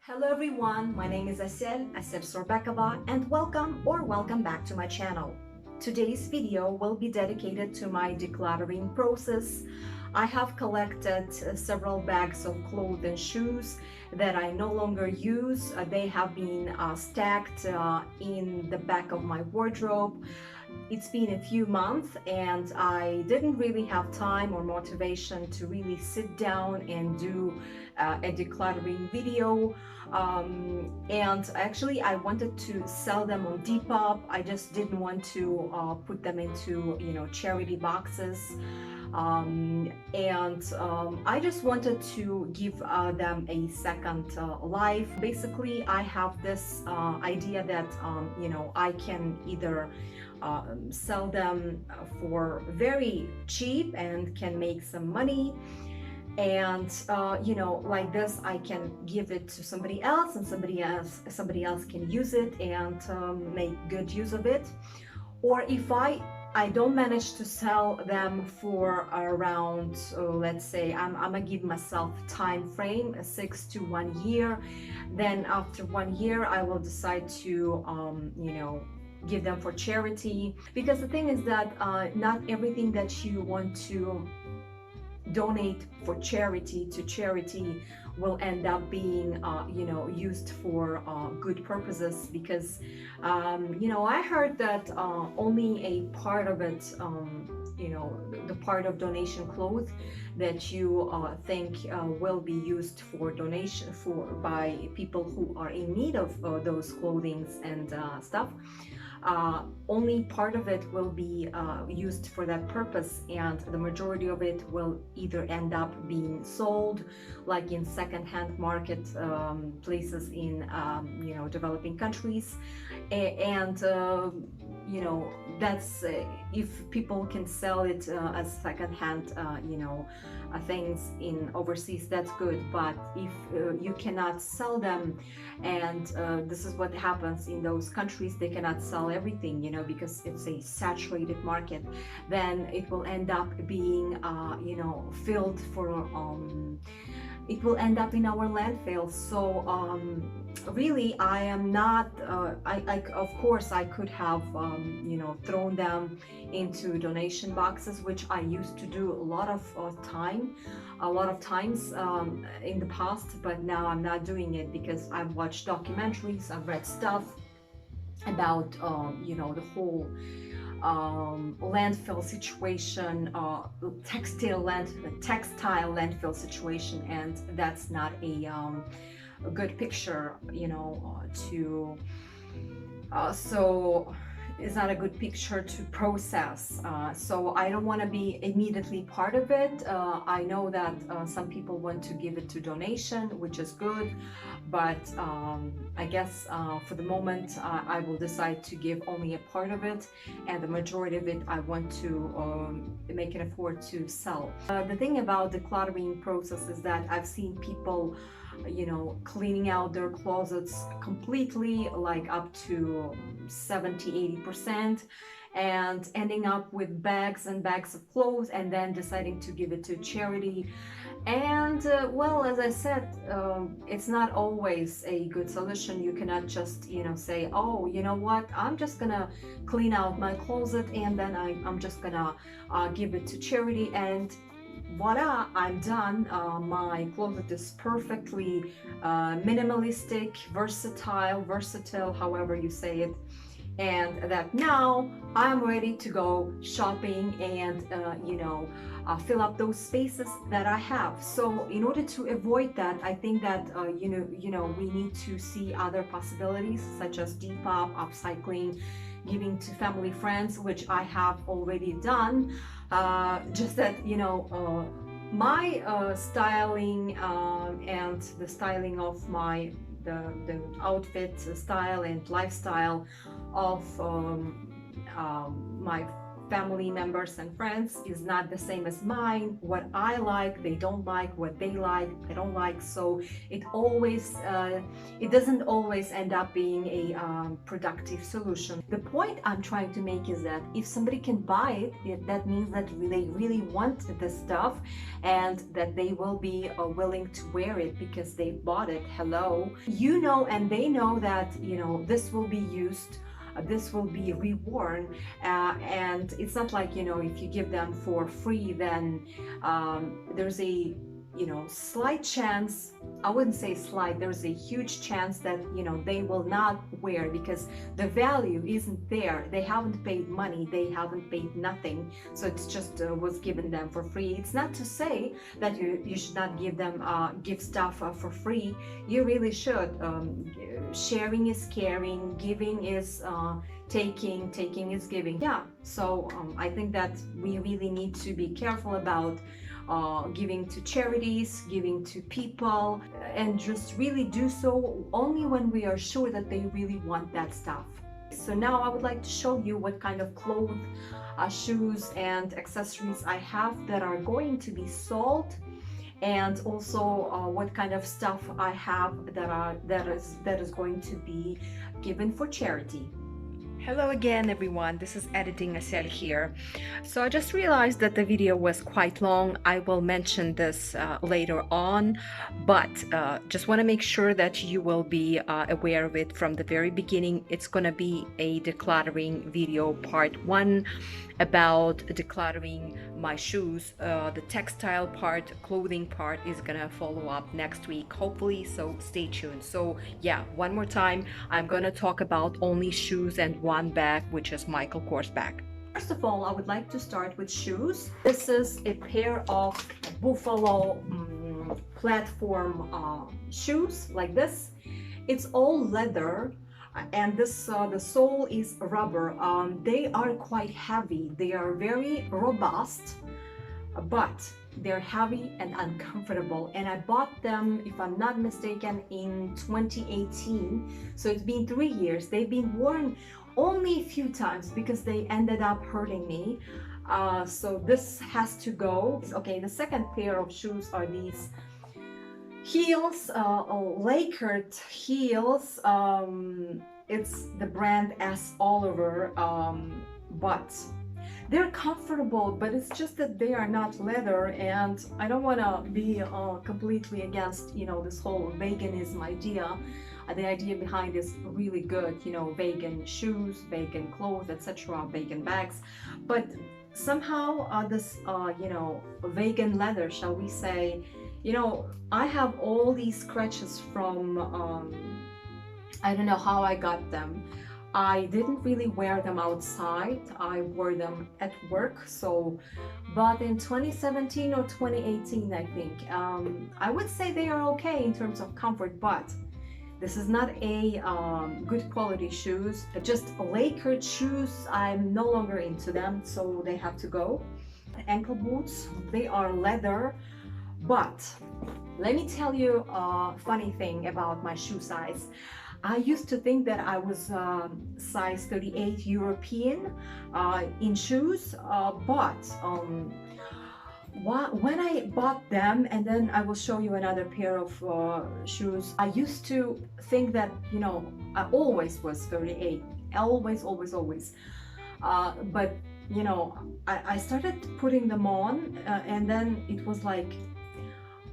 Hello everyone, my name is Asel Sorbekova, and welcome back to my channel. Today's video will be dedicated to my decluttering process. I have collected several bags of clothes and shoes that I no longer use. They have been stacked in the back of my wardrobe. It's been a few months and I didn't really have time or motivation to really sit down and do a decluttering video. And actually I wanted to sell them on Depop. I just didn't want to put them into charity boxes. I just wanted to give them a second life. Basically, I have this idea that I can either sell them for very cheap and can make some money, and like this I can give it to somebody else, and somebody else can use it and make good use of it. Or if I don't manage to sell them for around, let's say I'm gonna give myself time frame, 6 to 1 year, then after 1 year I will decide to give them for charity. Because the thing is that not everything that you want to donate for charity to charity will end up being used for good purposes. Because I heard that only a part of it, the part of donation clothes that you think will be used for donation by people who are in need of those clothings and stuff, only part of it will be used for that purpose, and the majority of it will either end up being sold, like in second-hand market places in developing countries, and that's if people can sell it as second-hand things in overseas, that's good. But if you cannot sell them, and this is what happens in those countries, they cannot sell everything, because it's a saturated market, then it will end up being filled for it will end up in our landfills. So really I am not of course I could have thrown them into donation boxes, which I used to do a lot of times in the past, but now I'm not doing it because I've watched documentaries, I've read stuff about the whole landfill situation, textile landfill situation, and that's not a good picture, to so it's not a good picture to process. So I don't want to be immediately part of it. I know that some people want to give it to donation, which is good, but I guess for the moment I will decide to give only a part of it, and the majority of it I want to make an effort to sell. The thing about the decluttering process is that I've seen people cleaning out their closets completely, like up to 70-80%, and ending up with bags and bags of clothes, and then deciding to give it to charity. And well, as I said, it's not always a good solution. You cannot just say, oh, you know what, I'm just gonna clean out my closet and then I'm just gonna give it to charity, and voila, I'm done. My closet is perfectly minimalistic, versatile, however you say it, and that now I'm ready to go shopping and fill up those spaces that I have. So in order to avoid that, I think that we need to see other possibilities, such as depop, upcycling, giving to family, friends, which I have already done. Just that my styling and the styling of the outfit style and lifestyle of my family members and friends is not the same as mine. What I like, they don't like. What they like, I don't like. So it always, it doesn't always end up being a productive solution. The point I'm trying to make is that if somebody can buy it, that means that they really want the stuff and that they will be willing to wear it because they bought it. Hello, you know, and they know that, you know, this will be used, this will be reworn, and it's not like, you know, if you give them for free, then there's a, you know, slight chance, I wouldn't say slight, there's a huge chance that, you know, they will not wear because the value isn't there. They haven't paid money, they haven't paid nothing, so it's just was given them for free. It's not to say that you should not give them give stuff for free. You really should. Sharing is caring, giving is taking, taking is giving. Yeah, so I think that we really need to be careful about giving to charities, giving to people, and just really do so only when we are sure that they really want that stuff. So now I would like to show you what kind of clothes, shoes and accessories I have that are going to be sold, and also what kind of stuff I have that is going to be given for charity. Hello again everyone, this is Editing Asel here. So I just realized that the video was quite long. I will mention this later on, but just want to make sure that you will be aware of it from the very beginning. It's going to be a decluttering video part 1 about decluttering my shoes. The textile part, clothing part is gonna follow up next week, hopefully, so stay tuned. So yeah, one more time, I'm gonna talk about only shoes and one bag, which is Michael Kors bag. First of all, I would like to start with shoes. This is a pair of Buffalo platform shoes like this. It's all leather, and this the sole is rubber. They are quite heavy. They are very robust, but they're heavy and uncomfortable. And I bought them, if I'm not mistaken, in 2018. So it's been 3 years. They've been worn only a few times because they ended up hurting me. So this has to go. Okay, the second pair of shoes are these heels, lacquered heels. It's the brand S. Oliver, but they're comfortable, but it's just that they are not leather, and I don't want to be completely against, you know, this whole veganism idea. The idea behind is really good, you know, vegan shoes, vegan clothes, etc., vegan bags, but somehow this, you know, vegan leather, shall we say, you know, I have all these scratches from, I don't know how I got them. I didn't really wear them outside. I wore them at work. So, but in 2017 or 2018, I think, I would say they are okay in terms of comfort, but this is not a good quality shoes. Just lacquered shoes, I'm no longer into them, so they have to go. Ankle boots, they are leather. But let me tell you a funny thing about my shoe size. I used to think that I was size 38 European in shoes, but when I bought them, and then I will show you another pair of shoes, I used to think that, you know, I always was 38, always. But, you know, I started putting them on, and then it was like,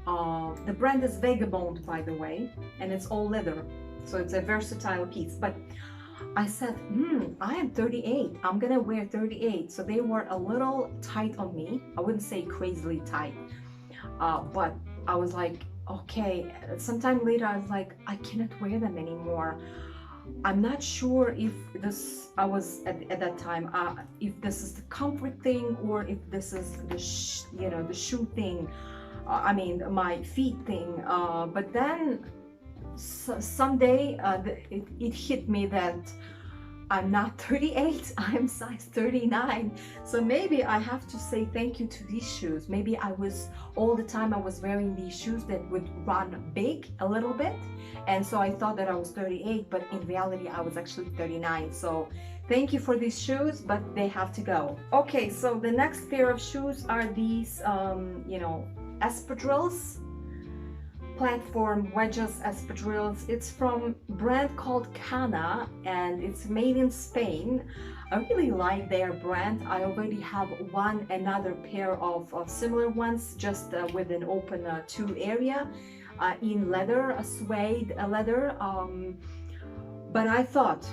the brand is Vagabond, by the way, and it's all leather, so it's a versatile piece. But I said, I am 38, I'm gonna wear 38. So they were a little tight on me. I wouldn't say crazily tight, but I was like, okay. Sometime later I was like, I cannot wear them anymore. I'm not sure if this, I was at that time, if this is the comfort thing or if this is the you know, the shoe thing. I mean, my feet thing. But then someday it hit me that I'm not 38, I'm size 39. So maybe I have to say thank you to these shoes. Maybe all the time I was wearing these shoes that would run big a little bit. And so I thought that I was 38, but in reality I was actually 39. So thank you for these shoes, but they have to go. Okay, so the next pair of shoes are these, espadrilles. Platform wedges espadrilles. It's from a brand called Cana and it's made in Spain. I really like their brand. I already have another pair of similar ones, just with an open toe area in leather, a suede leather. But I thought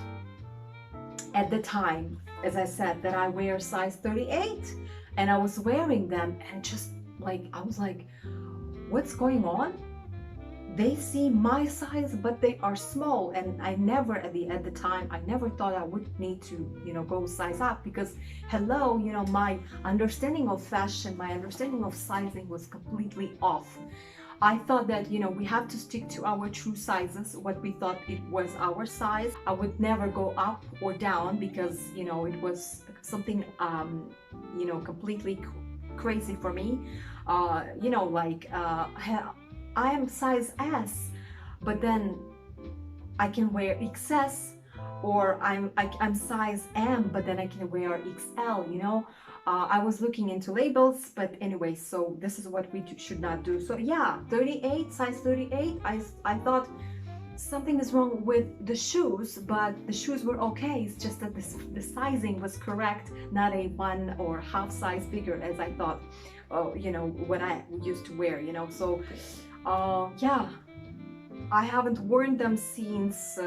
at the time, as I said, that I wear size 38 and I was wearing them and just like, I was like, what's going on? They see my size, but they are small, and I never at the time I never thought I would need to go size up, because hello, my understanding of fashion, my understanding of sizing was completely off. I thought that we have to stick to our true sizes, what we thought it was our size. I would never go up or down because it was something completely crazy for me. I am size S, but then I can wear XS, or I'm size M, but then I can wear XL, I was looking into labels, but anyway, so this is what we should not do. So yeah, 38, size 38, I thought something is wrong with the shoes, but the shoes were okay. It's just that the sizing was correct, not a 1 or half size bigger as I thought, what I used to wear, so yeah, I haven't worn them since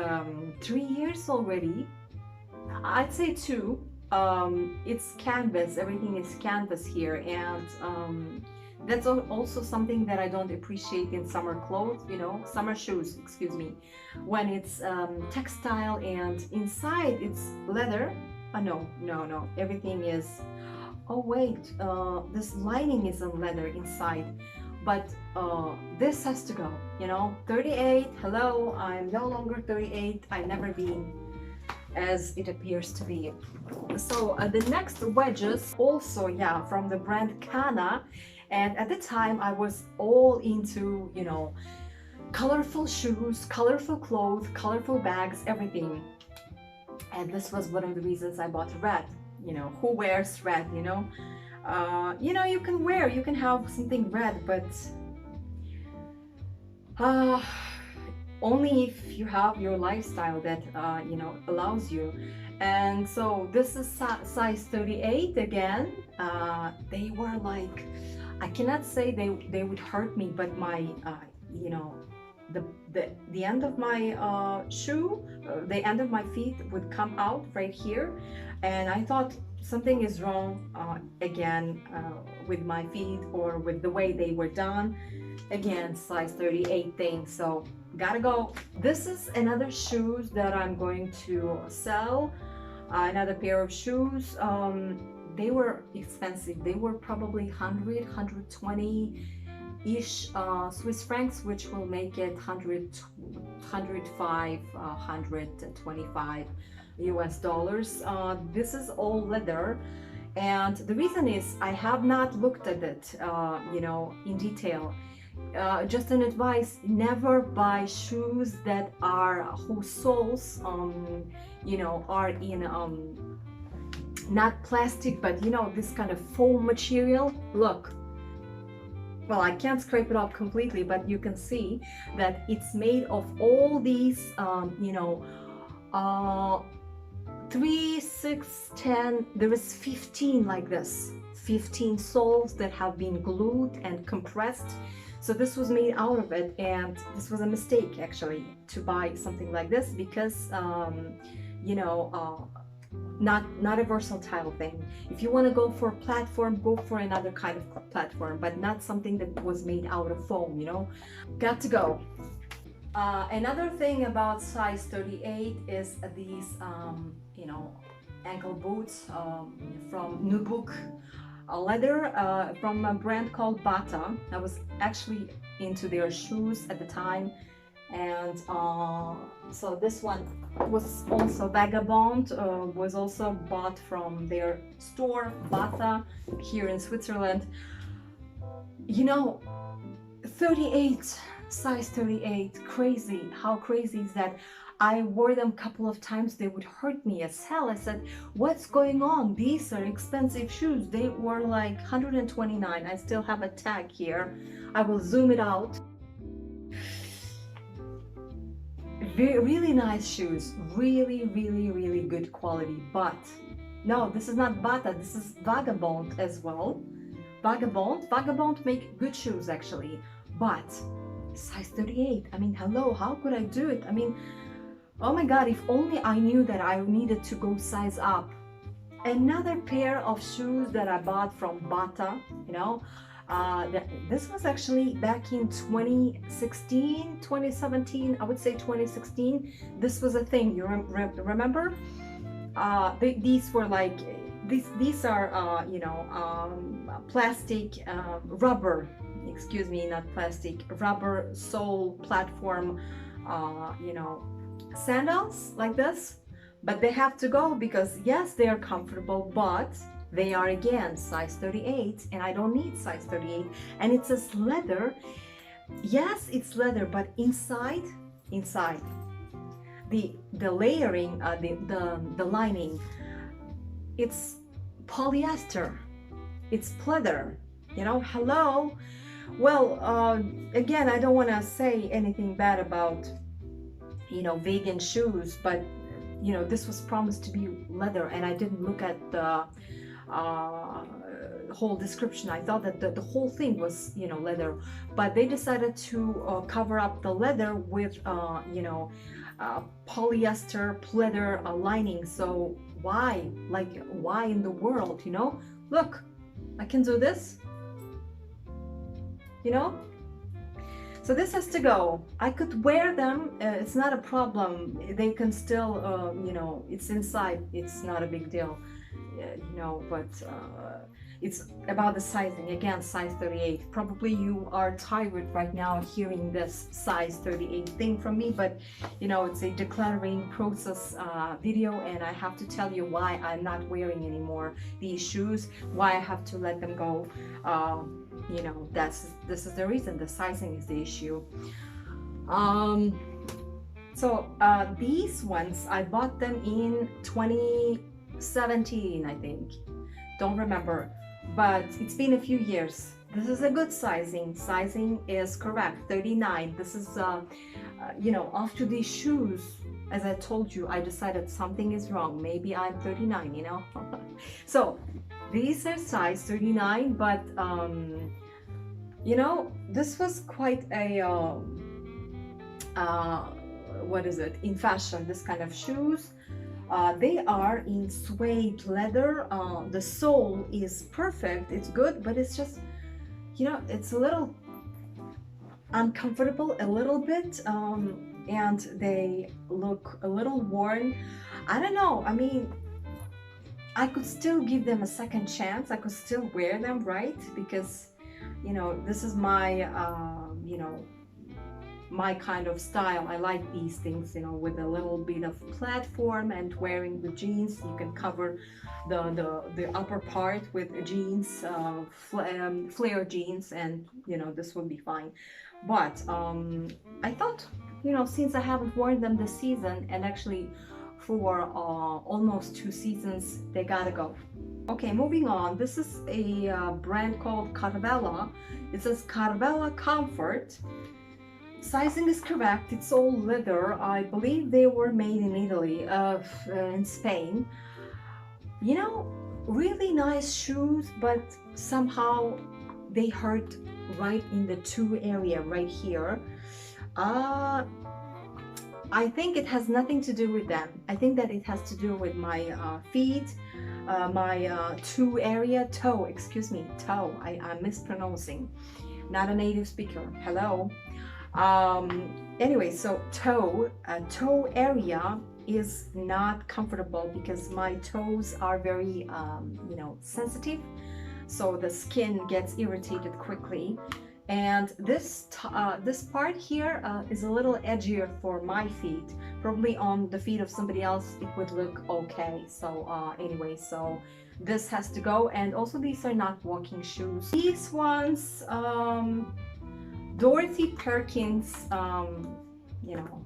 3 years already. I'd say 2. It's canvas, everything is canvas here, and that's also something that I don't appreciate in summer clothes, summer shoes, excuse me, when it's textile and inside it's leather. No, everything is, oh wait, this lining is on leather inside. But this has to go, 38, hello, I'm no longer 38, I've never been, as it appears to be. So the next wedges, also, yeah, from the brand Cana, and at the time I was all into, colorful shoes, colorful clothes, colorful bags, everything. And this was one of the reasons I bought red. Who wears red, you can have something red, but only if you have your lifestyle that allows you. And so this is size 38 again. They were like, I cannot say they would hurt me, but my the end of my shoe, the end of my feet would come out right here, and I thought something is wrong again with my feet or with the way they were done. Again, size 38 thing, so gotta go. This is another shoes that I'm going to sell, another pair of shoes. They were expensive. They were probably 100, 120 ish Swiss francs, which will make it 105, 125 US dollars. This is all leather, and the reason is I have not looked at it in detail. Just an advice, never buy shoes that whose soles are in not plastic, but this kind of foam material. Look, well, I can't scrape it off completely, but you can see that it's made of all these 3, 6, 10, there is 15 like this, 15 soles that have been glued and compressed. So this was made out of it, and this was a mistake actually to buy something like this, because not a versatile thing. If you want to go for a platform, go for another kind of platform, but not something that was made out of foam, Got to go. Another thing about size 38 is these ankle boots from Nubuck leather, from a brand called Bata. I was actually into their shoes at the time, And so this one was also Vagabond, was also bought from their store Bata here in Switzerland. You know, 38, size 38, crazy. How crazy is that? I wore them a couple of times. They would hurt me as hell. I said, what's going on? These are expensive shoes. They were like 129. I still have a tag here. I will zoom it out. Really nice shoes. Really, really, really good quality. But no, this is not Bata. This is Vagabond as well. Vagabond make good shoes actually. But size 38. I mean, hello, how could I do it? I mean, oh my God, if only I knew that I needed to go size up. Another pair of shoes that I bought from Bata, you know, this was actually back in 2016, 2017, I would say 2016. This was a thing, you remember? These were like, these are, you know, plastic, rubber, excuse me, not plastic, rubber sole platform, you know, sandals like this. But they have to go because yes, they are comfortable, but they are again size 38 and I don't need size 38. And it says leather. Yes, it's leather, but inside the layering, the lining, it's polyester, it's pleather, you know, hello. Well, again, I don't want to say anything bad about, you know, vegan shoes, but you know, this was promised to be leather and I didn't look at the whole description. I thought that the whole thing was, you know, leather, but they decided to cover up the leather with, you know, polyester pleather lining. So why, like, why in the world, you know? Look, I can do this, you know? So this has to go. I could wear them, it's not a problem. They can still, you know, it's inside, it's not a big deal, you know, but it's about the sizing. Again, size 38. Probably you are tired right now hearing this size 38 thing from me, but you know, it's a decluttering process video, and I have to tell you why I'm not wearing anymore these shoes, why I have to let them go. You know, this is the reason. The sizing is the issue. So these ones, I bought them in 2017, I think. Don't remember, but it's been a few years. This is a good sizing. Sizing is correct, 39. This is, you know, after these shoes, as I told you, I decided something is wrong. Maybe I'm 39, you know. So these are size 39, but you know, this was quite a what is it, in fashion, this kind of shoes. They are in suede leather. The sole is perfect, it's good, but it's just, you know, it's a little uncomfortable a little bit, and they look a little worn. I don't know, I mean, I could still give them a second chance. I could still wear them, right? Because, you know, this is my, you know, my kind of style. I like these things, you know, with a little bit of platform and wearing the jeans. You can cover the upper part with jeans, flare jeans, and, you know, this would be fine. But I thought, you know, since I haven't worn them this season, and actually for almost 2 seasons, they gotta go. Okay, moving on. This is a brand called Carvela. It says Carvela Comfort. Sizing is correct. It's all leather. I believe they were made in Italy, in Spain. You know, really nice shoes, but somehow they hurt right in the toe area right here. I think it has nothing to do with them. I think that it has to do with my feet, my toe area, excuse me, toe. I'm mispronouncing. Not a native speaker. Hello. Anyway, so toe area is not comfortable because my toes are very, you know, sensitive. So the skin gets irritated quickly. And this part here is a little edgier for my feet. Probably on the feet of somebody else it would look okay. So anyway, so this has to go. And also these are not walking shoes. These ones, Dorothy Perkins, you know,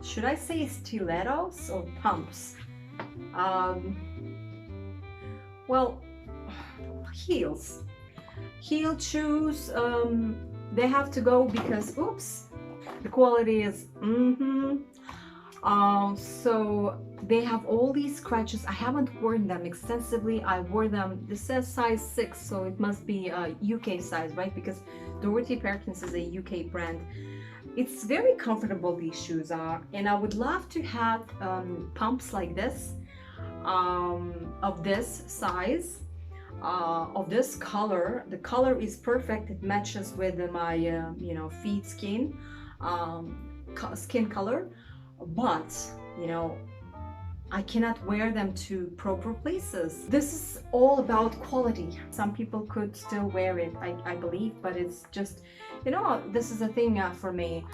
should I say stilettos or pumps? Well, heels. Heel shoes, they have to go because, oops, the quality is, so they have all these scratches. I haven't worn them extensively. I wore them, this says size 6, so it must be a UK size, right? Because Dorothy Perkins is a UK brand. It's very comfortable, these shoes are, and I would love to have pumps like this, of this size, of this color. The color is perfect. It matches with my you know, feet skin color, but you know, I cannot wear them to proper places. This is all about quality. Some people could still wear it, I believe, but it's just, you know, this is a thing for me.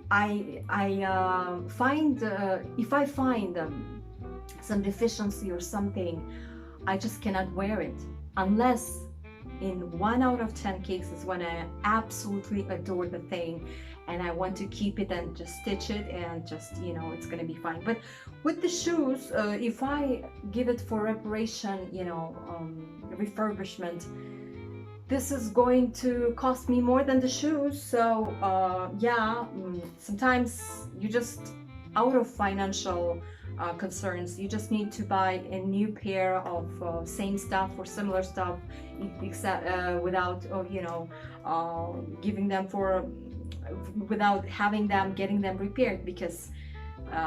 I find if I find some deficiency or something, I just cannot wear it, unless in 1 out of 10 cases when I absolutely adore the thing and I want to keep it and just stitch it and just, you know, it's gonna be fine. But with the shoes, if I give it for reparation, you know, refurbishment, this is going to cost me more than the shoes. So yeah, sometimes you just, out of financial concerns, you just need to buy a new pair of same stuff or similar stuff, except without you know, giving them for, without having them, getting them repaired, because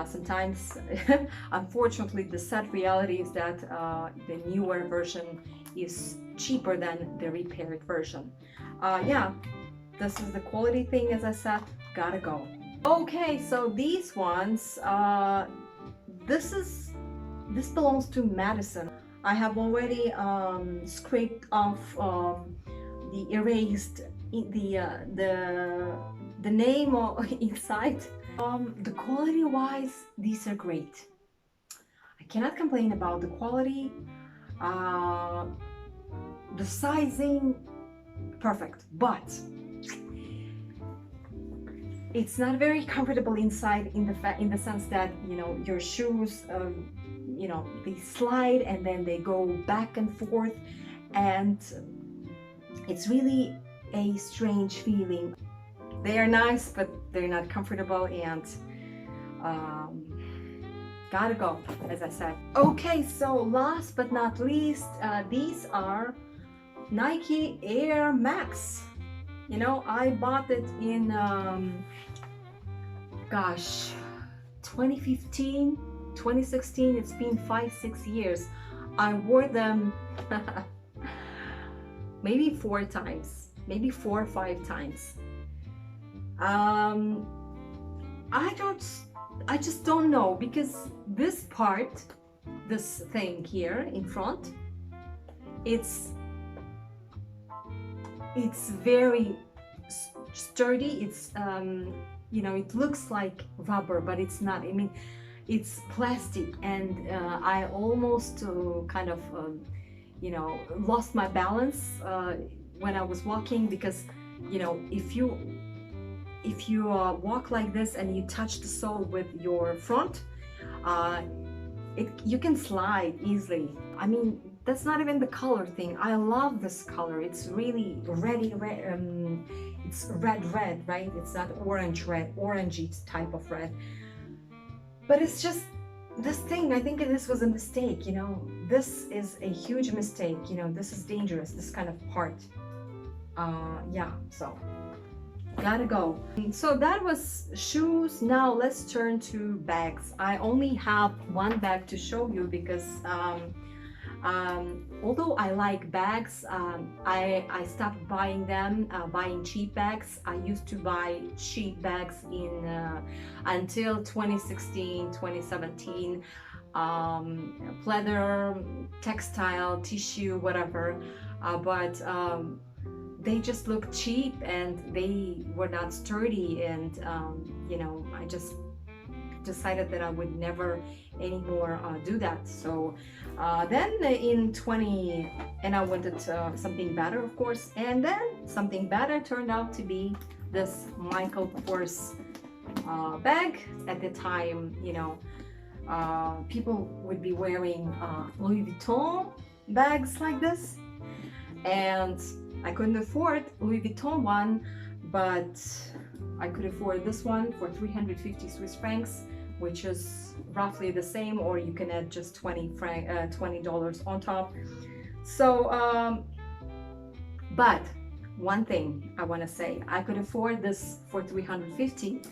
sometimes unfortunately the sad reality is that the newer version is cheaper than the repaired version. Yeah, this is the quality thing, as I said, gotta go. Okay, so these ones, this belongs to Madison. I have already scraped off the erased the name inside. The quality wise, these are great. I cannot complain about the quality. The sizing, perfect, but it's not very comfortable inside, in the sense that, you know, your shoes, you know, they slide and then they go back and forth, and it's really a strange feeling. They are nice, but they're not comfortable, and gotta go, as I said. Okay, so last but not least, these are Nike Air Max. You know, I bought it in gosh, 2015, 2016. It's been 5-6 years. I wore them maybe 4 times, maybe 4 or 5 times. I just don't know, because this part, this thing here in front, it's very sturdy. It's you know, it looks like rubber, but it's not. I mean, it's plastic, and I almost kind of you know, lost my balance when I was walking, because, you know, if you walk like this and you touch the sole with your front, you can slide easily. I mean, that's not even the color thing. I love this color. It's really it's red, right? It's not orange red, orangey type of red. But it's just this thing. I think this was a mistake, you know. This is a huge mistake, you know. This is dangerous, this kind of part. Yeah, so gotta go. So that was shoes. Now let's turn to bags. I only have one bag to show you, because although I like bags, I stopped buying them, buying cheap bags. I used to buy cheap bags in until 2016, 2017, pleather, textile, tissue, whatever. But they just looked cheap and they were not sturdy, and you know, I just decided that I would never anymore do that. So then in 20, and I wanted something better, of course, and then something better turned out to be this Michael Kors bag. At the time, you know, people would be wearing Louis Vuitton bags like this, and I couldn't afford Louis Vuitton one, but I could afford this one for 350 Swiss francs, which is roughly the same, or you can add just $20 on top. So, but one thing I want to say, I could afford this for 350.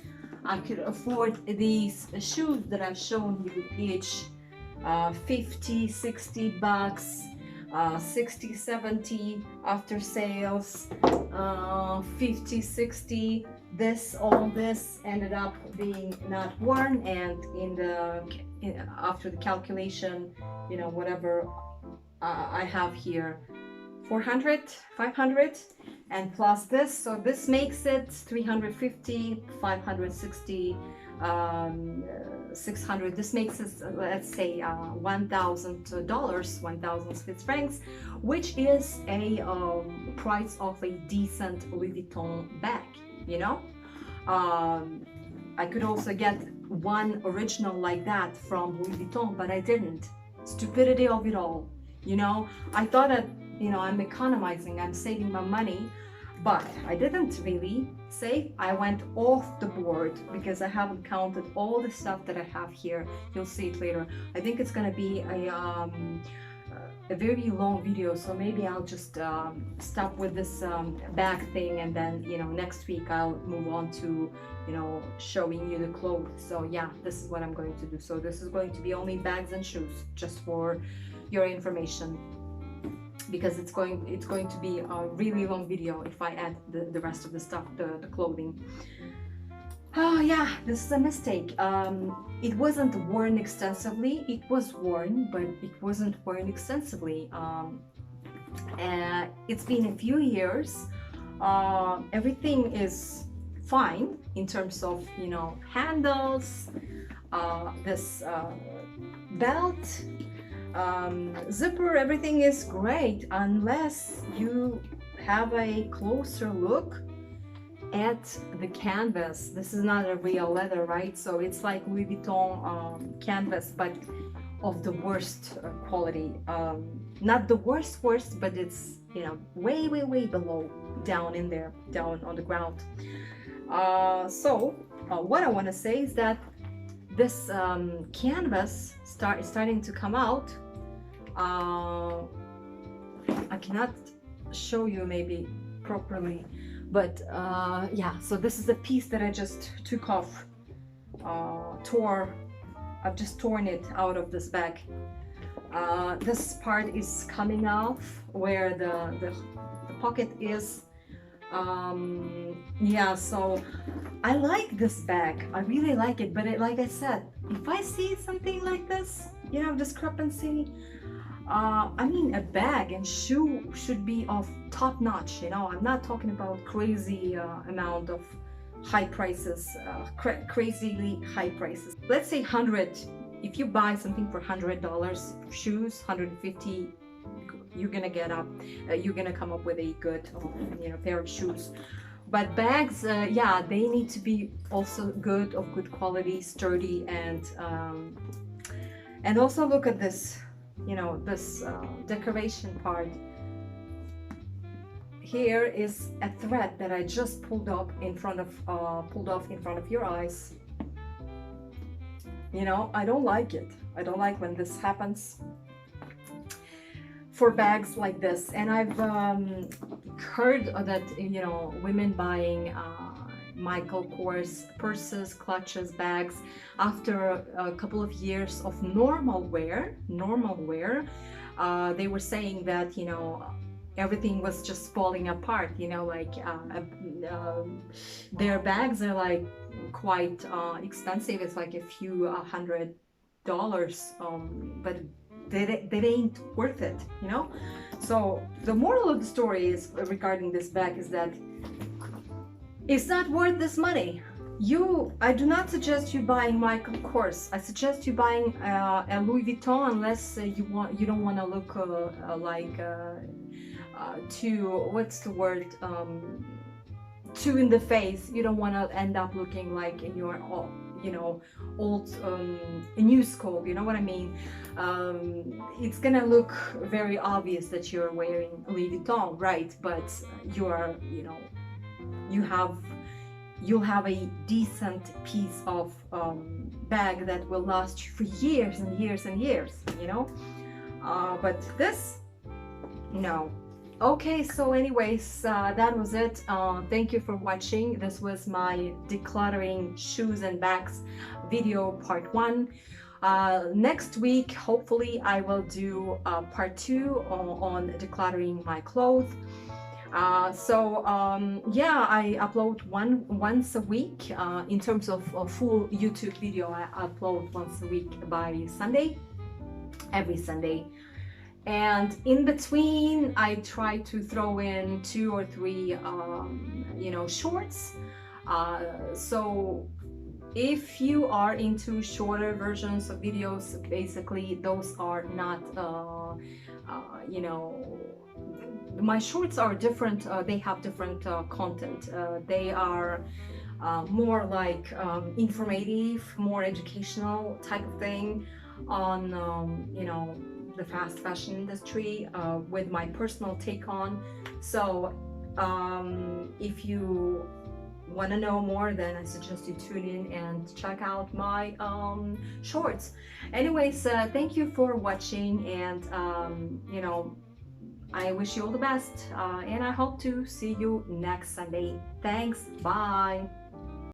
I could afford these shoes that I've shown you, each 50, 60 bucks, 60, 70 after sales, 50, 60. All this ended up being not worn, and after the calculation, you know, whatever I have here, 400, 500, and plus this, so this makes it 350, 560, 600. This makes it, let's say, $1,000, 1,000 Swiss francs, which is a price of a decent Louis Vuitton bag, you know. I could also get one original like that from Louis Vuitton, but I didn't. Stupidity of it all, you know. I thought that, you know, I'm economizing, I'm saving my money, but I didn't really save. I went off the board because I haven't counted all the stuff that I have here. You'll see it later. I think it's gonna be a very long video, so maybe I'll just stop with this bag thing, and then, you know, next week I'll move on to, you know, showing you the clothes. So yeah, this is what I'm going to do. So this is going to be only bags and shoes, just for your information, because it's going to be a really long video if I add the rest of the stuff, the clothing. Oh yeah, this is a mistake. It wasn't worn extensively. It was worn, but it wasn't worn extensively. It's been a few years. Everything is fine in terms of, you know, handles, this belt, zipper, everything is great, unless you have a closer look at the canvas. This is not a real leather, right? So it's like Louis Vuitton canvas, but of the worst quality. Not the worst, but it's, you know, way below, down in there, down on the ground. So what I want to say is that this canvas is starting to come out. I cannot show you maybe properly, but yeah, so this is a piece that I just took off, I've just torn it out of this bag. This part is coming off where the pocket is. Yeah, so I like this bag, I really like it, but like I said, if I see something like this, you know, discrepancy, I mean, a bag and shoe should be of top notch, you know. I'm not talking about crazy amount of high prices, crazily high prices. Let's say 100. If you buy something for $100, shoes 150, you're gonna you're gonna come up with a good, you know, pair of shoes. But bags, yeah, they need to be also good, of good quality, sturdy, and also look at this, you know, this decoration part. Here is a thread that I just pulled off in front of your eyes. You know, I don't like it. I don't like when this happens for bags like this. And I've heard that, you know, women buying Michael Kors purses, clutches, bags after a couple of years of normal wear, they were saying that, you know, everything was just falling apart, you know, like their bags are like quite expensive. It's like a few $100, but that ain't worth it, you know. So the moral of the story is regarding this bag is that it's not worth this money. I do not suggest you buying Michael Kors. I suggest you buying a Louis Vuitton unless you don't want to look like too, what's the word, too in the face. You don't want to end up looking like in your old new scope, you know what I mean. It's gonna look very obvious that you're wearing Louis Vuitton, right? But you'll have a decent piece of bag that will last you for years and years and years, you know. But this, no. Okay, so anyways, that was it. Thank you for watching. This was my decluttering shoes and bags video part 1. Next week, hopefully, I will do part 2 on decluttering my clothes. Yeah, I upload once a week. In terms of a full YouTube video, I upload once a week by Sunday, every Sunday. And in between, I try to throw in 2 or 3, shorts. So if you are into shorter versions of videos, basically those are not, my shorts are different. They have different content. They are more like informative, more educational type of thing on, the fast fashion industry with my personal take on. So if you want to know more, then I suggest you tune in and check out my shorts. Anyways, thank you for watching, and I wish you all the best, and I hope to see you next Sunday. Thanks, bye.